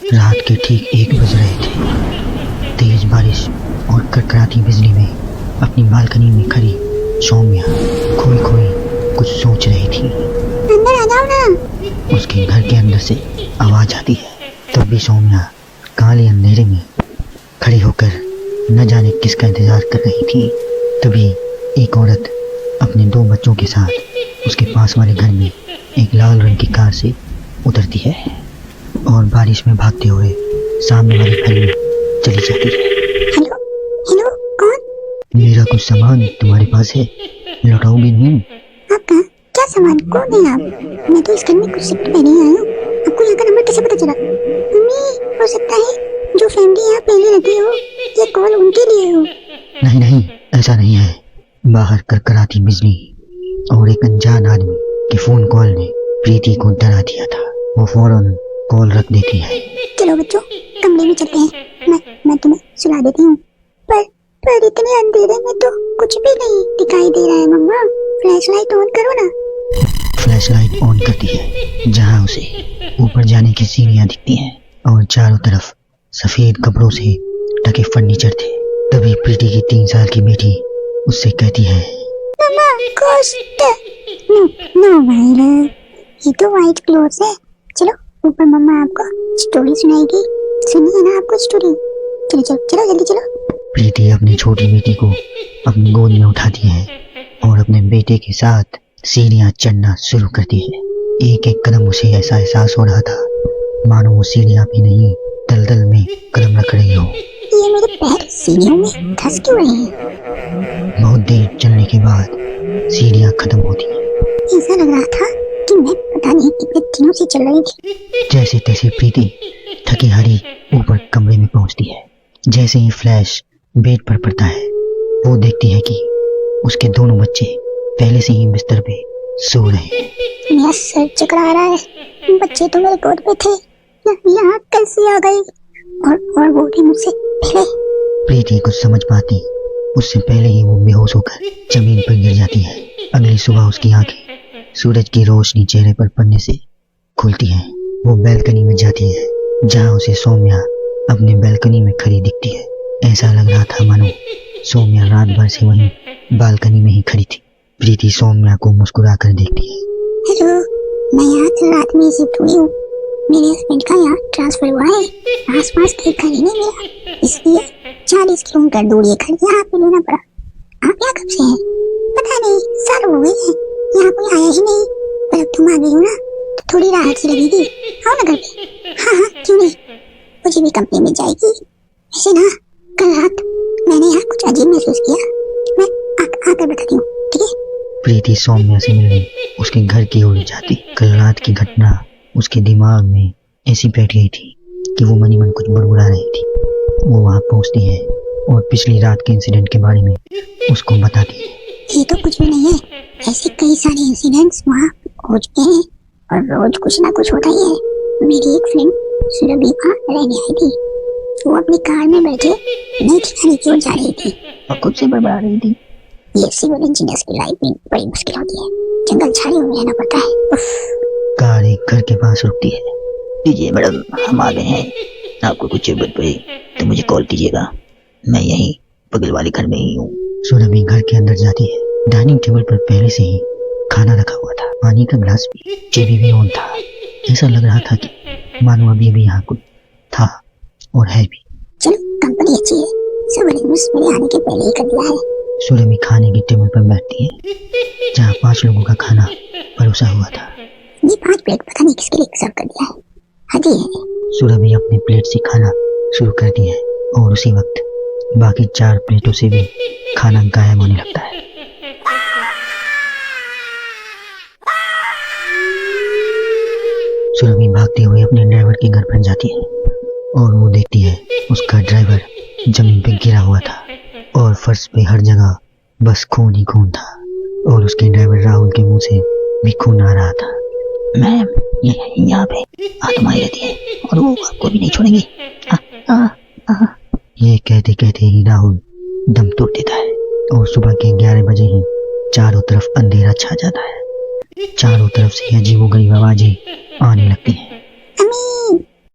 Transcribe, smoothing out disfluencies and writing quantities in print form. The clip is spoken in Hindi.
रात के ठीक 1 बज रहे थे। तेज बारिश और कड़कड़ाती बिजली में अपनी बालकनी में खड़ी सौम्या खोई खोई कुछ सोच रही थी। अंदर आ जाओ ना। उसके घर के अंदर से आवाज आती है। तब भी सौम्या काले अंधेरे में खड़ी होकर न जाने किसका इंतजार कर रही थी। तभी एक औरत अपने 2 बच्चों के साथ उसके पास वाले घर में एक लाल रंग की कार से उतरती है और बारिश में भागते हुए सामने वाले घर में चली जाती है। हेलो हेलो, कौन? मेरा कुछ सामान तुम्हारे पास है, लौटाओगे नहीं? आपका क्या सामान? कौन है आप? मैं तो इस घर में कुछ शिफ्ट पहले ही आई हूँ। आपको यहाँ का नंबर कैसे पता चला? मम्मी, हो सकता है जो फैमिली यहाँ पहले रहती हो ये कॉल उनके लिए हो। नहीं नहीं, ऐसा नहीं है। बाहर कड़कड़ाती बिजली और एक अनजान आदमी के फोन कॉल ने प्रीति को डरा दिया था। वो फौरन कॉल रख देती है। चलो बच्चों, कमरे में चलते हैं। मैं तुम्हें सुला देती हूँ। पर इतने अंधेरे में तो कुछ भी नहीं दिखाई दे रहा है। मम्मा, फ्लैशलाइट ऑन करो ना। फ्लैशलाइट ऑन करती है, जहाँ उसे ऊपर जाने की सीढ़ियाँ दिखती हैं और चारों तरफ सफेद कपड़ों से ढके फर्नीचर थे। तभी प्रीति की 3 साल की बेटी उससे कहती है, मम्मा, घोस्ट। नो भाई लव, ये तो व्हाइट क्लोथ्स है। चलो ऊपर, मम्मा आपको स्टोरी सुनाएगी। सुनिए ना आपको स्टोरी। चलो चलो चलो, जल्दी चलो। प्रीति अपनी छोटी बेटी को अपनी गोद में उठाती है और अपने बेटे के साथ सीढ़ियाँ चढ़ना शुरू करती है। एक एक कदम उसे ऐसा एहसास हो रहा था मानो वो सीढ़ियाँ भी नहीं दलदल में कदम रख रही हो। ये मेरे पैर सीढ़ियों में धंस क्यों रहे हैं? बहुत देर चलने के बाद सीढ़ियाँ खत्म होती हैं। ऐसा लग रहा था कि मैं पता नहीं कितने दिनों से चल रही थी। जैसे तैसे प्रीति थकी हारी ऊपर कमरे में पहुंचती है। जैसे ही फ्लैश बेड पर पड़ता है, वो देखती है कि उसके दोनों बच्चे पहले से ही बिस्तर पे सो रहे हैं। मेरा सर चकरा रहा है। बच्चे तो मेरे गोद पे थे, यहाँ कैसे आ गए? और वो भी मुझसे पहले। प्रीति कुछ समझ पाती उससे पहले ही वो बेहोश होकर जमीन पर गिर जाती है। अगली सुबह उसकी आंखें सूरज की रोशनी चेहरे पर पड़ने से खुलती हैं। वो बैल्कनी में जाती है, जहाँ उसे सौम्या अपने बैल्कनी में खड़ी दिखती है। ऐसा लग रहा था मानो सौम्या रात भर से वहीं बालकनी में ही खड़ी थी। प्रीति सौम्या को मुस्कुरा कर देखती है। हेलो, मैं यहाँ कल रात में शिफ्ट हुई हूँ। मेरे हस्बैंड का यहाँ ट्रांसफर हुआ है। आसपास कहीं घर ही नहीं मिला, इसलिए 40 किलोमीटर दूर ये घर यहाँ पे लेना पड़ा। आप यहाँ कब से हैं? पता नहीं, साल हो गए हैं, यहाँ कोई आया ही नहीं। पर अब तुम आ गई हो ना, तो थोड़ी राहत सी लगेगी। आओ ना घर पे। हाँ, क्यों नहीं, मुझे भी कंपनी मिल जाएगी। वैसे ना, कल रात मैंने यहाँ कुछ अजीब महसूस किया। मैं आकर बताती हूँ, ठीक है? प्रीति सौम्या से मिलने उसके घर की ओर जाती। कल रात की घटना उसके दिमाग में ऐसी बैठ गई थी कि वो मनी मन कुछ बुड़बुड़ा रही थी। वो वहाँ पहुँचती है और पिछली रात के इंसिडेंट के बारे में उसको बताती है। ये तो कुछ भी नहीं है, ऐसे कई सारे इंसिडेंट्स वहाँ हो चुके हैं और रोज कुछ ना कुछ होता ही है। मेरी एक फ्रेंड सुरभि वहाँ रहने आई थी। वो अपनी कार में बैठे नई ठिकाने की ओर जा रही थी और खुद से बड़बड़ा रही थी। ये सिविल इंजीनियर्स की लाइफ में बड़ी मुश्किल होती है, जंगल झाड़ियों में रहना पड़ता है। कार एक घर के पास रुकती है। लीजिए मैडम, हम आ गए हैं। आपको कुछ जरूरत पड़े तो मुझे कॉल कीजिएगा, मैं यहीं बगल वाले घर में ही हूँ। सुरभि घर के अंदर जाती है। डाइनिंग टेबल पर पहले से ही खाना रखा हुआ था, पानी का ग्लास भी, टीवी भी ऑन था। ऐसा लग रहा था कि मानो अभी भी यहाँ कुछ था और है भी। चलो, कंपनी अच्छी है, सब अरेंजमेंट्स मेरे आने के पहले ही कर दिया है। सुरभि खाने की टेबल पर बैठती है, जहाँ 5 लोगों का खाना परोसा हुआ था। ये 5 प्लेट पता नहीं किसके लिए सर्व कर दिया है। हाँ जी है। सुरभि अपने प्लेट से खाना शुरू करती है और उसी वक्त बाकी 4 प्लेटों से भी खाना गायब होने लगता है। सुरभि भागते हुए अपने ड्राइवर के घर पर जाती है और वो देखती है उसका ड्राइवर जमीन पे गिरा हुआ था और फर्श पे हर जगह बस खून ही खून था और उसके ड्राइवर राहुल के मुंह से भी खून आ रहा था। मैम, यहाँ पे आत्माएं रहती है और वो आपको भी नहीं छोड़ेंगी। ये कहते कहते ही राहुल दम तोड़ देता है और सुबह के 11 बजे ही चारों तरफ अंधेरा छा जाता है। चारों तरफ से अजीबोगरीब आवाजें आने लगती हैं। अम्मी,